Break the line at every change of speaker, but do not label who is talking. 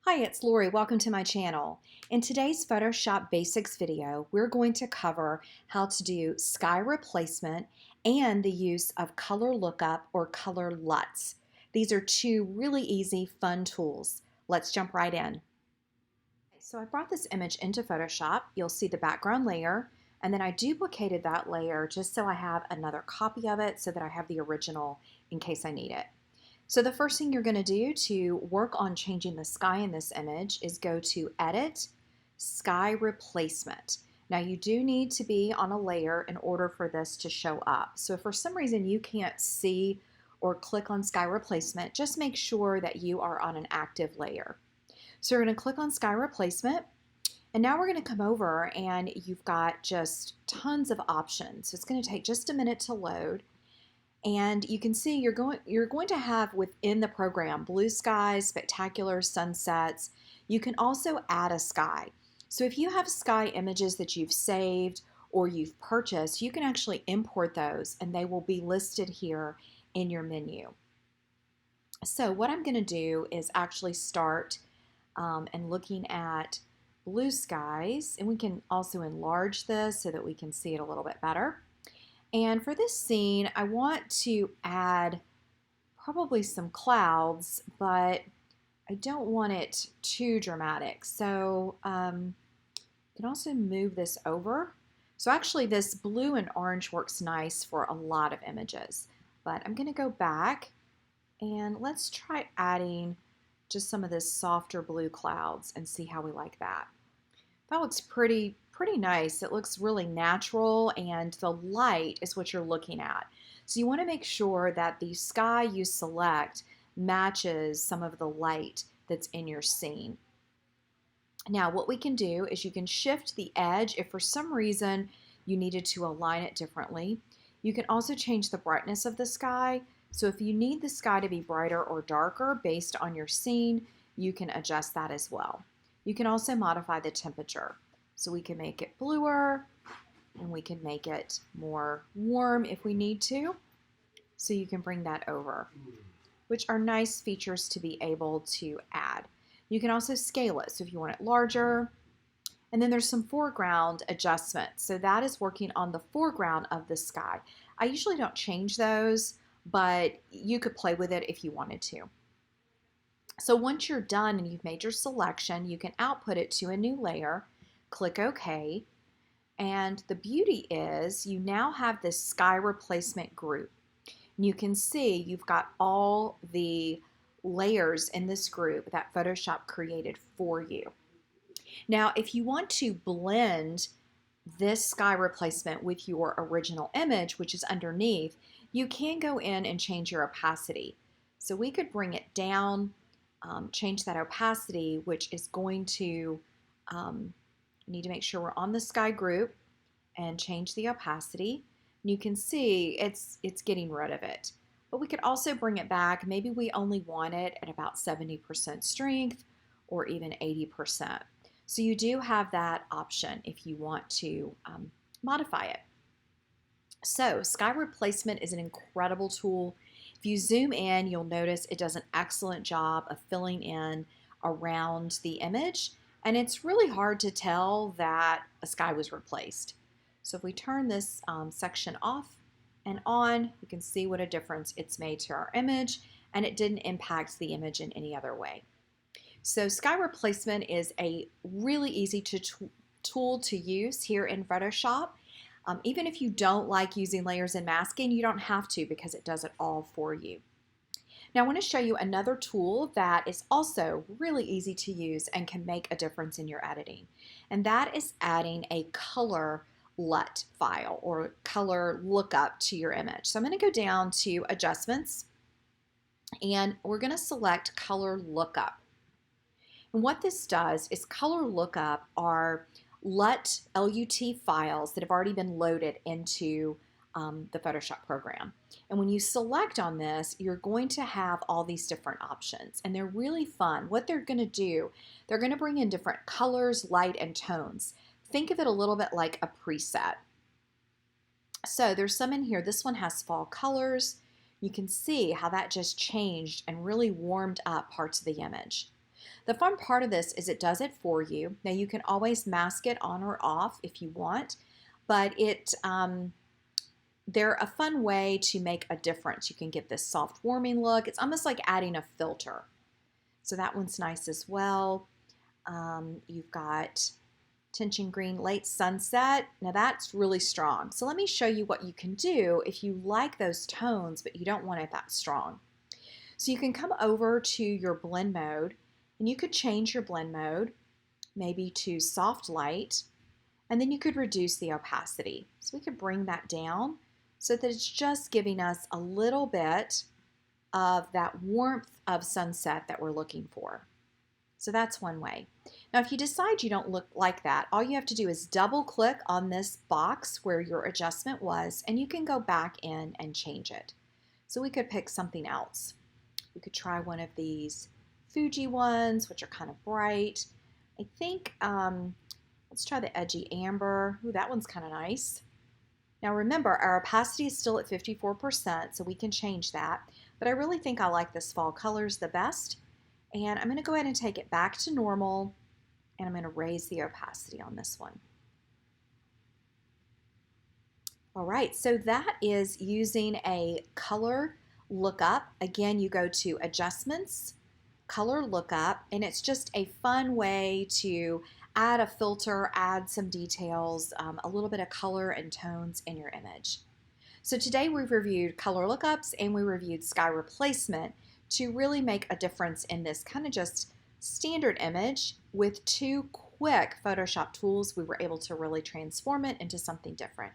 Hi, it's Lori. Welcome to my channel. In today's Photoshop Basics video, we're going to cover how to do sky replacement and the use of color lookup or color LUTs. These are two really easy, fun tools. Let's jump right in. So I brought this image into Photoshop. You'll see the background layer, and then I duplicated that layer just so I have another copy of it so that I have the original in case I need it. So the first thing you're going to do to work on changing the sky in this image is go to Edit, Sky Replacement. Now you do need to be on a layer in order for this to show up. So if for some reason you can't see or click on Sky Replacement, just make sure that you are on an active layer. So we're going to click on Sky Replacement, and now we're going to come over and you've got just tons of options. So it's going to take just a minute to load. And you can see you're going to have within the program blue skies, spectacular sunsets. You can also add a sky. So if you have sky images that you've saved or you've purchased, you can actually import those and they will be listed here in your menu. So what I'm going to do is actually start and looking at blue skies, and we can also enlarge this so that we can see it a little bit better. And for this scene, I want to add probably some clouds, but I don't want it too dramatic. So you can also move this over. So actually this blue and orange works nice for a lot of images, but I'm going to go back and let's try adding just some of this softer blue clouds and see how we like that. That looks pretty nice. It looks really natural, and the light is what you're looking at. So you want to make sure that the sky you select matches some of the light that's in your scene. Now what we can do is you can shift the edge if for some reason you needed to align it differently. You can also change the brightness of the sky. So if you need the sky to be brighter or darker based on your scene, you can adjust that as well. You can also modify the temperature. So we can make it bluer and we can make it more warm if we need to. So you can bring that over, which are nice features to be able to add. You can also scale it. So if you want it larger, and then there's some foreground adjustments. So that is working on the foreground of the sky. I usually don't change those, but you could play with it if you wanted to. So once you're done and you've made your selection, you can output it to a new layer, click OK, and the beauty is you now have this sky replacement group. And you can see you've got all the layers in this group that Photoshop created for you. Now, if you want to blend this sky replacement with your original image, which is underneath, you can go in and change your opacity. So we could bring it down, change that opacity, which is going to need to make sure we're on the sky group and change the opacity. And you can see it's getting rid of it. But we could also bring it back. Maybe we only want it at about 70% strength or even 80%. So you do have that option if you want to modify it. So sky replacement is an incredible tool. If you zoom in, you'll notice it does an excellent job of filling in around the image, and it's really hard to tell that a sky was replaced. So if we turn this section off and on, you can see what a difference it's made to our image, and it didn't impact the image in any other way. So sky replacement is a really easy tool to use here in Photoshop. Even if you don't like using layers and masking, you don't have to because it does it all for you. Now I want to show you another tool that is also really easy to use and can make a difference in your editing. And that is adding a color LUT file or color lookup to your image. So I'm going to go down to Adjustments and we're going to select Color Lookup. And what this does is color lookup are LUT files that have already been loaded into the Photoshop program. And when you select on this, you're going to have all these different options, and they're really fun. What they're going to do, they're going to bring in different colors, light, and tones. Think of it a little bit like a preset. So there's some in here. This one has fall colors. You can see how that just changed and really warmed up parts of the image. The fun part of this is it does it for you. Now you can always mask it on or off if you want, but they're a fun way to make a difference. You can get this soft warming look. It's almost like adding a filter. So that one's nice as well. You've got Tension Green Late Sunset. Now that's really strong. So let me show you what you can do if you like those tones, but you don't want it that strong. So you can come over to your blend mode, and you could change your blend mode, maybe to soft light, and then you could reduce the opacity. So we could bring that down so that it's just giving us a little bit of that warmth of sunset that we're looking for. So that's one way. Now, if you decide you don't look like that, all you have to do is double click on this box where your adjustment was, and you can go back in and change it. So we could pick something else. We could try one of these Fuji ones, which are kind of bright. I think, let's try the Edgy Amber. Ooh, that one's kind of nice. Now remember, our opacity is still at 54%, so we can change that. But I really think I like this fall colors the best. And I'm going to go ahead and take it back to normal, and I'm going to raise the opacity on this one. All right, so that is using a color lookup. Again, you go to Adjustments, Color Lookup, and it's just a fun way to add a filter, add some details, a little bit of color and tones in your image. So today we've reviewed color lookups and we reviewed sky replacement to really make a difference in this kind of just standard image. With two quick Photoshop tools, we were able to really transform it into something different.